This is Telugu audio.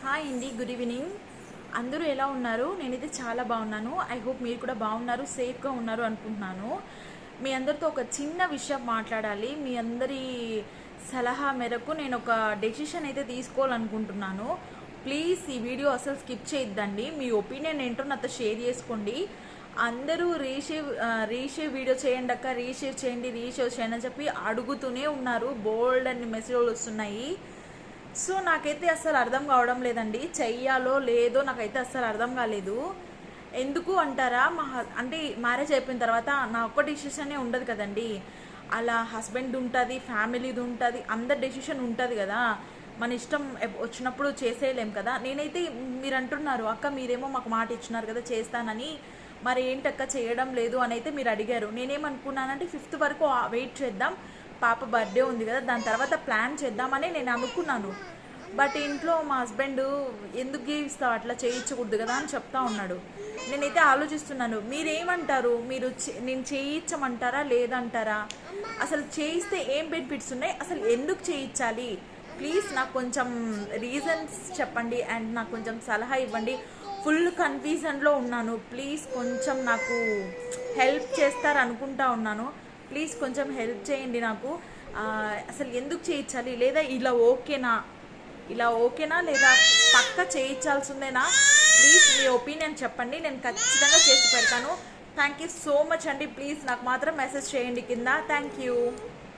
హాయ్ అండి, గుడ్ ఈవినింగ్. అందరూ ఎలా ఉన్నారు? నేనైతే చాలా బాగున్నాను. ఐ హోప్ మీరు కూడా బాగున్నారు, సేఫ్గా ఉన్నారు అనుకుంటున్నాను. మీ అందరితో ఒక చిన్న విషయం మాట్లాడాలి. మీ అందరి సలహా మేరకు నేను ఒక డెసిషన్ అయితే తీసుకోవాలనుకుంటున్నాను. ప్లీజ్ ఈ వీడియో అసలు స్కిప్ చేయొద్దండి. మీ ఒపీనియన్ ఏంటో నాతో షేర్ చేసుకోండి. అందరూ రీషేవ్ వీడియో చేయండి అక్క, రీషేవ్ చేయండి అని చెప్పి అడుగుతూనే ఉన్నారు. బోల్డ్ అన్ని మెసేజ్లు వస్తున్నాయి. సో నాకైతే అస్సలు అర్థం కావడం లేదండి. చెయ్యాలో లేదో నాకైతే అస్సలు అర్థం కాలేదు. ఎందుకు అంటారా, అంటే మ్యారేజ్ అయిపోయిన తర్వాత నా ఒక్క డెసిషనే ఉండదు కదండి. అలా హస్బెండ్ ఉంటుంది, ఫ్యామిలీది ఉంటుంది, అందరి డెసిషన్ ఉంటుంది కదా. మన ఇష్టం వచ్చినప్పుడు చేసేయలేం కదా. నేనైతే మీరు అంటున్నారు అక్క, మీరేమో మాకు మాట ఇచ్చినారు కదా చేస్తానని, మరి ఏంటక్క చేయడం లేదు అని అయితే మీరు అడిగారు. నేనేమనుకున్నానంటే 5th వరకు వెయిట్ చేద్దాం, పాప బర్త్డే ఉంది కదా, దాని తర్వాత ప్లాన్ చేద్దామని నేను అనుకున్నాను. బట్ ఇంట్లో మా హస్బెండ్ ఎందుకు ఇస్తావు, అట్లా చేయించకూడదు కదా అని చెప్తా ఉన్నాడు. నేనైతే ఆలోచిస్తున్నాను, మీరేమంటారు? నేను చేయించమంటారా లేదంటారా? అసలు చేయిస్తే ఏం బెనిఫిట్స్ ఉన్నాయి, అసలు ఎందుకు చేయించాలి? ప్లీజ్ నాకు కొంచెం రీజన్స్ చెప్పండి అండ్ నాకు కొంచెం సలహా ఇవ్వండి. ఫుల్ కన్ఫ్యూజన్లో ఉన్నాను. ప్లీజ్ కొంచెం నాకు హెల్ప్ చేస్తారు అనుకుంటా ఉన్నాను. ప్లీజ్ కొంచెం హెల్ప్ చేయండి నాకు. అసలు ఎందుకు చేయించాలి, లేదా ఇలా ఓకేనా లేదా పక్క చేయించాల్సిందేనా? ప్లీజ్ మీ ఒపీనియన్ చెప్పండి, నేను ఖచ్చితంగా చేసి పెడతాను. థ్యాంక్ యూ సో మచ్ అండి. ప్లీజ్ నాకు మాత్రం మెసేజ్ చేయండి కింద. Thank you.